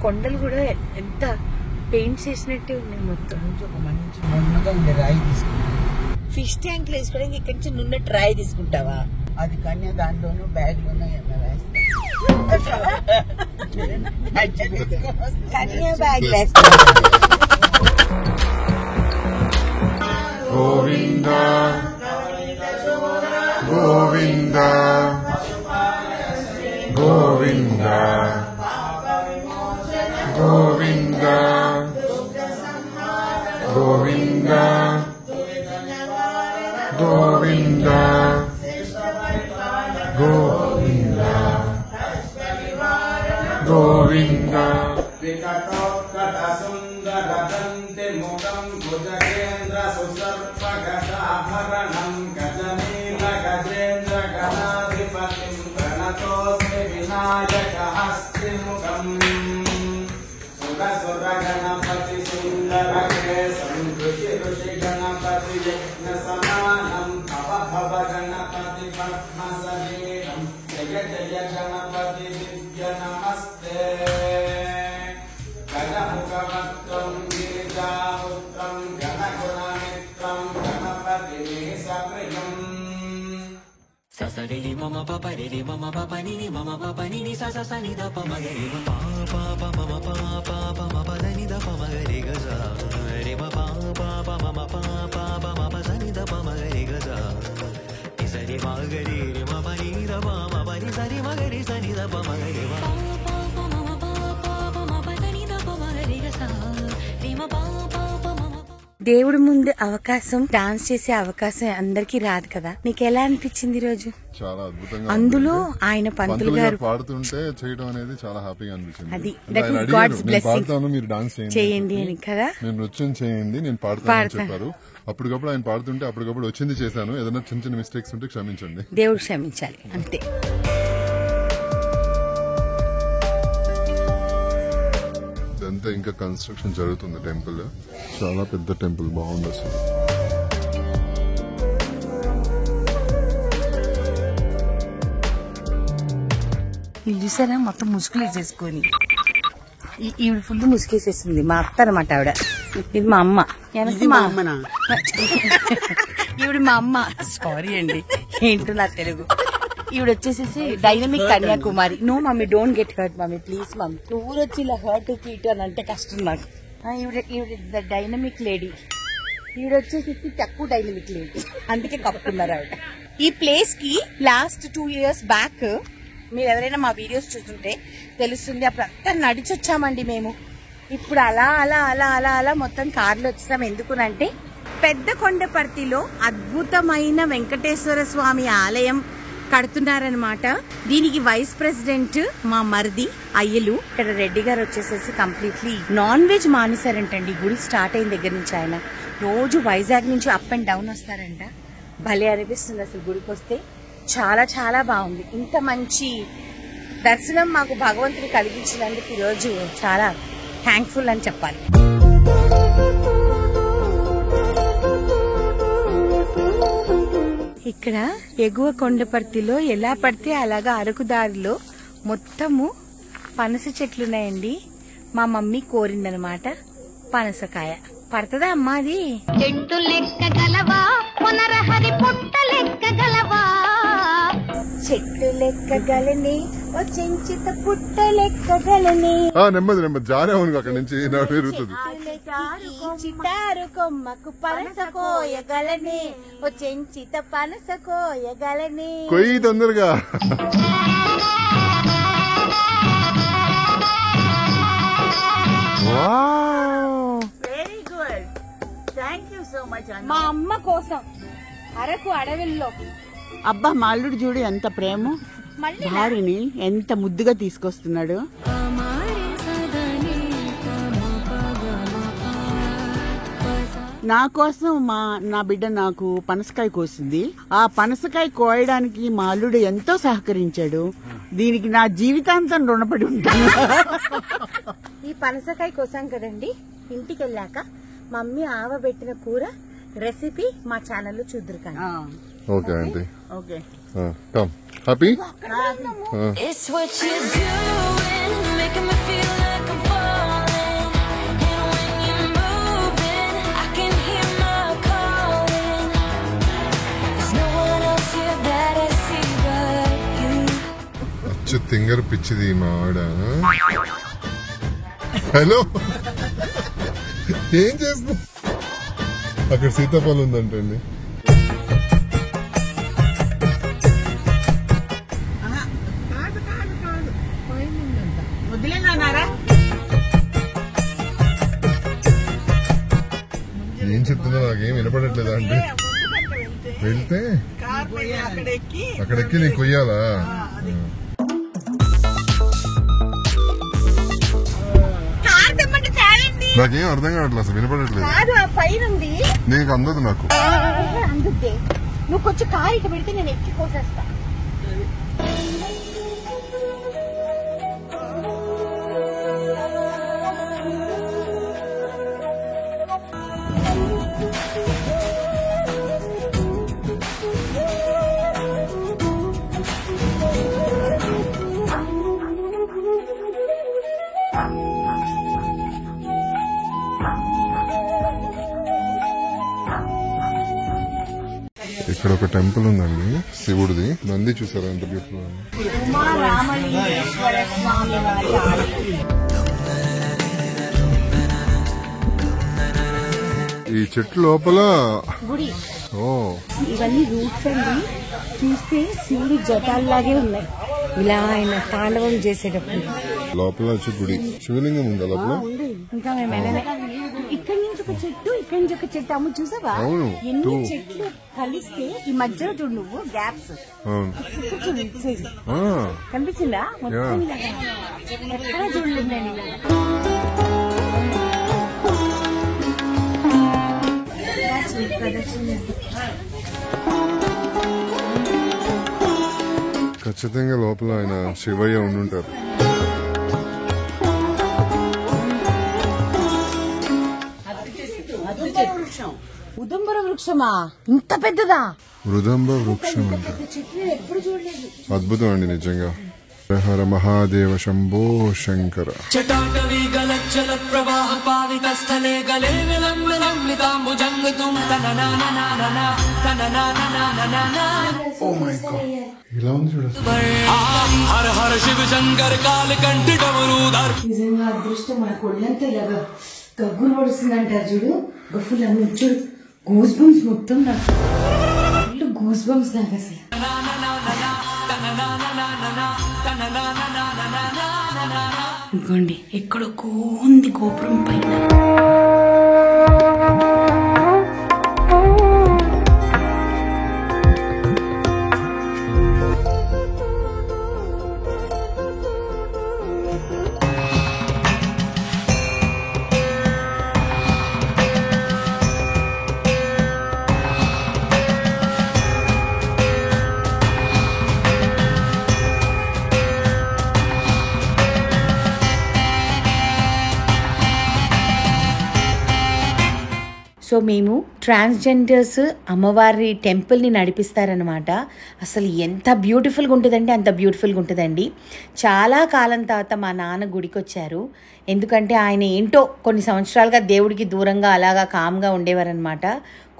కొండలు కూడా ఎంత పెయింట్ చేసినట్టే ఉన్నాయి మొత్తం. మంచి నున్నగా ఉండే రాయి తీసుకున్నాను. ఫిష్ ట్యాంక్ లో వేసుకోవడానికి ఇక్కడ నుంచి నున్న రాయి తీసుకుంటావా? అది కన్య దాంట్లోనూ బ్యాగ్ లోనూ కన్యా బ్యాగ్ వేస్తా. గోవింద గోవింద గోవింద గోవింద గోవింద గోవింద గోవింద గోవింద సుందరదంతి ముఖం భుజగేంద్ర సుసర్పగతాభరణం గజనీల గజేంద్ర గణాధిపతిం గణతోస్మి వినాయక హస్తిముఖం సుర గణపతి సుందర కేశం ఋషి ఋషి గణపతి యజ్ఞ సమానం భవ భవ గణపతి పద్మ శరీరం జయ జయ గణపతి దివ్య నమస్తే గణముఖవత్వం గిరిజాపుత్రం గణగుణమిత్రం గణపతి సప్రియం ససరిలి మమ పపరిలి మమ పపనిని మమ పపనిని ససని దప మగరి పాప మమ పాప మమ పదని దప మగరి గజ రే పాప మమ పాప మమ సని దప మగరి గజ సరి మగరి రే మమ ని దప మమ ని సరి మగరి సని దప మగరి పాప మమ పాప మమ పదని దప మగరి గజ రే పాప మమ. దేవుడి ముందు అవకాశం, డాన్స్ చేసే అవకాశం అందరికి రాదు కదా. నీకు ఎలా అనిపించింది ఈ రోజు? చాలా అద్భుతంగా. అందులో ఆయన పంతులు గారు పాడుతుంటే చేయడం అనేది చాలా హ్యాపీగా అనిపించింది. అది దట్ ఈస్ గాడ్స్ బ్లెస్సింగ్. పాడతాను, మీరు డాన్స్ చేయండి అని కదా, నేను నృత్యం చేయండి, నేను పాడతాను చెప్పారు. అప్పటికప్పుడు ఆయన పాడుతుంటే అప్పటికప్పుడు వచ్చింది చేశాను. ఏదైనా చిన్న చిన్న మిస్టేక్స్ ఉంటే క్షమించండి. దేవుడు క్షమించాలి అంతే. ఇదంతా ఇంకా కన్స్ట్రక్షన్ జరుగుతుంది. టెంపుల్ చాలా పెద్ద టెంపుల్, బాగుంది అసలు. ఇది చూసారా మొత్తం ముసుగులు వేసేసుకొని. ఈవిడ ఫుల్ ముసుగేసేసింది. మా అత్త అనమాట ఆవిడ. ఇది మా అమ్మ. ఈవిడ మా అమ్మ. సారీ అండి, ఏంటో నా తెలుగు. ఈవిడ వచ్చేసేసి dynamic Kanyakumari. No mummy, don't get hurt mummy, please mummy. నువ్వు వచ్చి ఇలా హర్ట్ కీట్ అని అంటే కష్టం నాకు. ఈవిడ డైనమిక్ లేడీ. ఈవిడ వచ్చేసేసి తక్కువ డైనమిక్ లేడీ, అందుకే కప్పుకున్నారు ఆవిడ. ఈ ప్లేస్ కి లాస్ట్ 2 years బ్యాక్ మీరు ఎవరైనా మా వీడియోస్ చూస్తుంటే తెలుస్తుంది. అప్పుడు అంతా నడిచొచ్చామండి మేము. ఇప్పుడు అలా అలా అలా అలా అలా మొత్తం కార్లో వచ్చేసాం. ఎందుకునంటే పెద్ద కొండపర్తిలో అద్భుతమైన వెంకటేశ్వర స్వామి ఆలయం కడుతున్నారనమాట. దీనికి వైస్ ప్రెసిడెంట్ మా మరిది అయ్యలు. ఇక్కడ రెడ్డి గారు వచ్చేసేసి కంప్లీట్లీ నాన్ వెజ్ మానేశారంటండి. గుడి స్టార్ట్ అయిన దగ్గర నుంచి ఆయన రోజు వైజాగ్ నుంచి అప్ అండ్ డౌన్ వస్తారంట. భలే అనిపిస్తుంది అసలు గుడికి వస్తే. చాలా చాలా బాగుంది. ఇంత మంచి దర్శనం మాకు భగవంతుడు కలిగించినందుకు ఈరోజు చాలా థ్యాంక్ఫుల్ అని చెప్పాలి. ఇక్కడ ఎగువ కొండపర్తిలో ఎలా పడితే అలాగా అరకుదారిలో మొత్తము పనస చెట్లున్నాయండి. మా మమ్మీ కోరిందనమాట పనసకాయ. పడుతుందా అమ్మా అది? చెట్టు లెక్క గలవా పునరహరి పుట్ట లెక్క గలవా, చెట్టు లెక్క గలని ఓ చెంచిత పుట్ట లెక్క గలని. నెమ్మది నెమ్మది జారే ఉంది అక్కడ నుంచి పెరుగుతుంది. చిటారు కొమ్మకు పనస కోయగలని ఓ చెంచిత పనస కోయగలని. కొయ్యి తొందరగా. Very good, thank you so much. మా అమ్మ కోసం అరకు అడవిలో. అబ్బా మా అల్లుడు చూడు ఎంత ప్రేమ, భార్యని ఎంత ముద్దుగా తీసుకొస్తున్నాడు. నా కోసం నా బిడ్డ నాకు పనసకాయ కోసింది. ఆ పనసకాయ కోయడానికి మా అల్లుడు ఎంతో సహకరించాడు. దీనికి నా జీవితాంతం రుణపడి ఉంటాను. ఈ పనసకాయ కోసాం కదండి, ఇంటికి వెళ్ళాక మమ్మీ ఆవబెట్టిన కూర రెసిపీ మా ఛానల్లో చూద్దరు కానీ. Okay aunty. Okay, come. Happy? It's what you're doing, making me feel like I'm falling. And when you're moving, I can hear my calling. There's no one else here that I see but you. అచ్చు తింగర్ పిచ్చిది మా ఆవిడ. Hello, ఏం చేస్తున్నావు? అక్కడ సీతాఫలం ఉందంటండి. వదిలేనారా? ఏం చెప్తున్నా నాకేం వినపడట్లేదా అండి? వెళ్తే అక్కడెక్కి నీకు కొయ్యాలా? నాకేం అర్థం కావట్లేదు, అసలు వినపడట్లేదు. నీకు అందదు. నాకు అందుకే నువ్వు కొంచెం కారు ఇటు పెడితే నేను ఎక్కి కోసేస్తా. ఇక్కడ ఒక టెంపుల్ ఉందండి, శివుడిది. నంది చూసారా ఎంత బ్యూటిఫుల్ ఉంది. ఈ చెట్టు లోపల గుడి. ఓ, ఇవన్నీ రూట్స్ అండి. చూస్తే శివుడి జటాల్లాగే ఉన్నాయి, ఇలా ఆయన తాండవం చేసేటప్పుడు. లోపల వచ్చి గుడి, శివలింగం ఉందా లోపల? ఇంకా మేము వెళ్ళలే. ఇక్కడి నుంచి ఒక చెట్టు, ఇక్కడి నుంచి ఒక చెట్టు. అమ్మ చూసావా అవును, ఎన్ని చెట్లు కలిస్తే ఈ మధ్యలో చూడు నువ్వు గ్యాప్స్. చూడు ఇటు సైడ్ కనిపించిందా? మొత్తం ఎక్కడ చూడలేదు నేను ఇలా. ఖచ్చితంగా లోపల ఆయన శివయ్య ఉండుంటారు. ఉదంబర వృక్షమా? ఇంత పెద్దదా? మృదంబ వృక్షం అంట. ఎప్పుడు చూడలేదు. అద్భుతం అండి నిజంగా. హర మహాదేవ శంభో శంకర. చటాటవీ గలజ్జల ప్రవాహ పావిత స్థలే గలే విలంబితాంబుజంగతుం తననాననాననా తననాననాననా. ఓ మై గాడ్, ఇలా ఉంది చూడ. హర హర శివ శంకర్ కాల కంఠి డమరూధర్. నిజంగా అదృష్టం. మన కొళ్ళంతా ఇలాగా గగ్గులు పడుతుందంటారు చూడు, గఫులు అన్ని చూడు. గూస్ బంప్స్ మొత్తం నాకు, గూస్ బంప్స్ నాకు అసలు. ఇంకోండి ఎక్కడో కోంది గోపురం పైన. సో మేము ట్రాన్స్జెండర్స్ అమ్మవారి టెంపుల్ని నడిపిస్తారనమాట. అసలు ఎంత బ్యూటిఫుల్గా ఉంటుందంటే అంత బ్యూటిఫుల్గా ఉంటుందండి. చాలా కాలం తర్వాత మా నాన్న గుడికి వచ్చారు. ఎందుకంటే ఆయన ఏంటో కొన్ని సంవత్సరాలుగా దేవుడికి దూరంగా అలాగా కామ్గా ఉండేవారనమాట.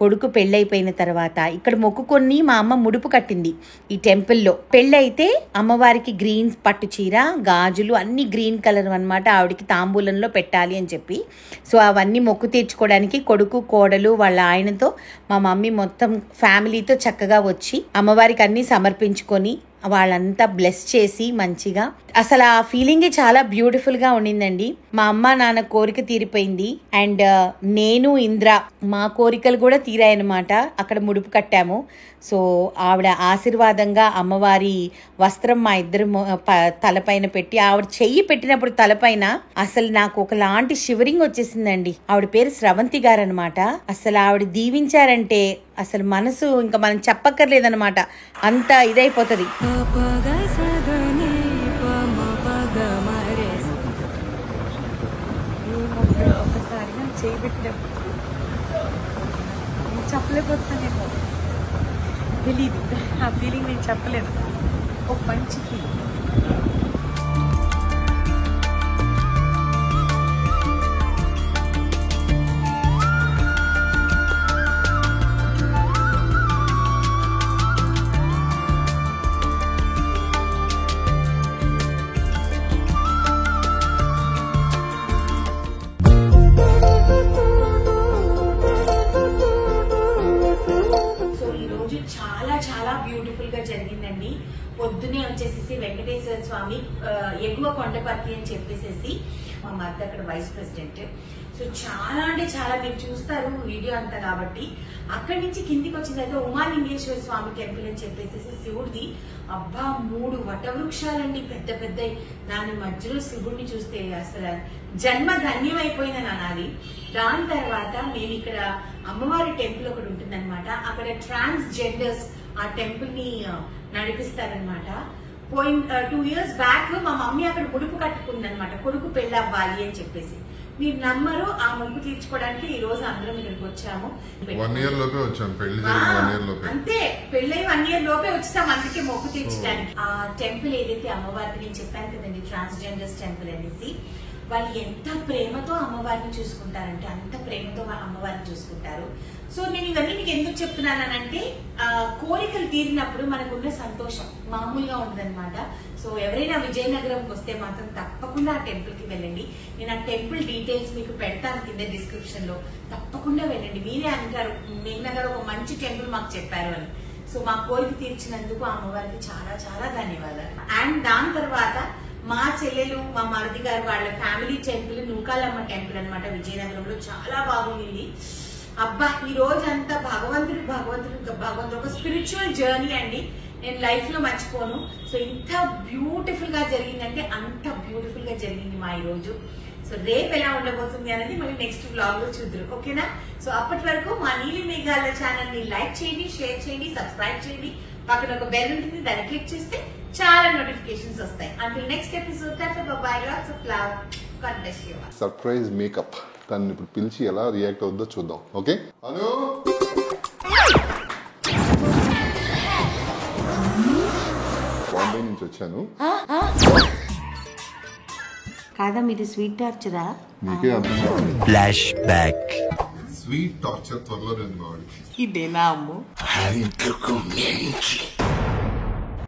కొడుకు పెళ్ళైపోయిన తర్వాత ఇక్కడ మొక్కుకొని మా అమ్మ ముడుపు కట్టింది ఈ టెంపుల్లో. పెళ్ళైతే అమ్మవారికి గ్రీన్ పట్టు చీర, గాజులు అన్ని గ్రీన్ కలర్ అనమాట, ఆవిడికి తాంబూలంలో పెట్టాలి అని చెప్పి. సో అవన్నీ మొక్కు తీర్చుకోవడానికి కొడుకు, కోడలు, వాళ్ళ ఆయనతో మా మమ్మీ మొత్తం ఫ్యామిలీతో చక్కగా వచ్చి అమ్మవారికి అన్నీ సమర్పించుకొని వాళ్ళంతా బ్లెస్ చేసి మంచిగా అసలు ఆ ఫీలింగే చాలా బ్యూటిఫుల్ గా ఉండిందండి. మా అమ్మ నాన్న కోరిక తీరిపోయింది అండ్ నేను ఇంద్ర మా కోరికలు కూడా తీరాయనమాట. అక్కడ ముడుపు కట్టాము. సో ఆవిడ ఆశీర్వాదంగా అమ్మవారి వస్త్రం మా ఇద్దరు తలపైన పెట్టి ఆవిడ చెయ్యి పెట్టినప్పుడు తలపైన అసలు నాకు ఒకలాంటి షివరింగ్ వచ్చేసిందండి. ఆవిడ పేరు స్రవంతి గారు అనమాట. అసలు ఆవిడ దీవించారంటే అసలు మనసు ఇంకా మనం చెప్పక్కర్లేదనమాట, అంత ఇదైపోతుంది. ఒకసారి చేయి పెట్టినప్పుడు చెప్పలేకపోతానేమో, తెలీదు ఆ ఫీలింగ్, నేను చెప్పలేదు. ఒక మంచి ఫీలింగ్. చాలా బ్యూటిఫుల్ గా జరిగిందండి. పొద్దునే వచ్చేసి వెంకటేశ్వర స్వామి ఎగువ కొండపర్తి అని చెప్పేసి మా మధ్య అక్కడ వైస్ ప్రెసిడెంట్. సో చాలా అంటే చాలా, మీరు చూస్తారు వీడియో అంతా కాబట్టి. అక్కడి నుంచి కిందికి వచ్చిన తర్వాత ఉమాలింగేశ్వర స్వామి టెంపుల్ అని చెప్పేసి శివుడిది. అబ్బా 3 వటవృక్షాలండి పెద్ద పెద్ద. దాని మధ్యలో శివుడిని చూస్తే అసలు జన్మ ధన్యమైపోయిందని అనాలి. దాని తర్వాత మేము ఇక్కడ అమ్మవారి టెంపుల్ ఒకటి ఉంటుందన్నమాట. అక్కడ ట్రాన్స్జెండర్స్ ఆ టెంపుల్ ని నడిపిస్తారనమాట. పోయిన 2 years బ్యాక్ మా మమ్మీ అక్కడ ముడుపు కట్టుకుందనమాట, కొడుకు పెళ్లి అవ్వాలి అని చెప్పేసి. మీరు నమ్మరు, ఆ ముడుపు తీర్చుకోవడానికి ఈ రోజు అందరం ఇక్కడికి వచ్చాము. 1 year లోపే వచ్చాను, పెళ్లి జరిగిన 1 year లోపే. అంతే, పెళ్లి 1 year లోపే వచ్చాం, అందుకే మొక్కు తీర్చడానికి. ఆ టెంపుల్ ఏదైతే అమ్మవారికి నేను చెప్పాను కదండి, ట్రాన్స్జెండర్స్ టెంపుల్ అనేసి, వాళ్ళు ఎంత ప్రేమతో అమ్మవారిని చూసుకుంటారంటే అంత ప్రేమతో అమ్మవారిని చూసుకుంటారు. సో నేను ఇవన్నీ మీకు ఎందుకు చెప్తున్నానంటే కోరికలు తీరినప్పుడు మనకున్న సంతోషం మామూలుగా ఉండదన్నమాట. సో ఎవరైనా విజయనగరంకి వస్తే మాత్రం తప్పకుండా ఆ టెంపుల్ కి వెళ్ళండి. నేను ఆ టెంపుల్ డీటెయిల్స్ మీకు పెడతాను కింద డిస్క్రిప్షన్ లో, తప్పకుండా వెళ్ళండి. మీరే అంటారు మేఘనగర్ ఒక మంచి టెంపుల్ మాకు చెప్పారు అని. సో మా కోరిక తీర్చినందుకు అమ్మవారికి చాలా చాలా ధన్యవాదాలు. అండ్ దాని తర్వాత మా చెల్లెలు మా మరిది గారు వాళ్ళ ఫ్యామిలీ టెంపుల్ నూకాలమ్మ టెంపుల్ అనమాట విజయనగరంలో, చాలా బాగుంది. అబ్బా ఈ రోజు అంతా భగవంతుడు ఒక స్పిరిచువల్ జర్నీ అండి, నేను లైఫ్ లో మర్చిపోను. సో ఇంత బ్యూటిఫుల్ గా జరిగిందంటే అంత బ్యూటిఫుల్ గా జరిగింది మా ఈ రోజు. సో రేపు ఎలా ఉండబోతుంది అనేది మళ్ళీ నెక్స్ట్ వ్లాగ్ లో చూద్దరు, ఓకేనా? సో అప్పటి వరకు మా నీలి మేఘాల ఛానల్ ని లైక్ చేయండి, షేర్ చేయండి, సబ్స్క్రైబ్ చేయండి. పక్కన ఒక బెల్ ఉంటుంది, దాన్ని క్లిక్ చేస్తే చాలా నోటిఫికేషన్స్ వస్తాయి. Until next episode, by, lots of love, God bless you. Surprise makeup, తను ఇప్పుడు పిలిచి ఎలా రియాక్ట్ అవుతుందో చూద్దాం. ఓకే అను, బాంబే నుంచి వచ్చాను. కాదా మీది స్వీట్ టార్చరా? నీకే అర్థం కావాలి. Flash back. స్వీట్ టార్చర్ త్వరలో నేను వాడికి ఇదేనా అమ్ము?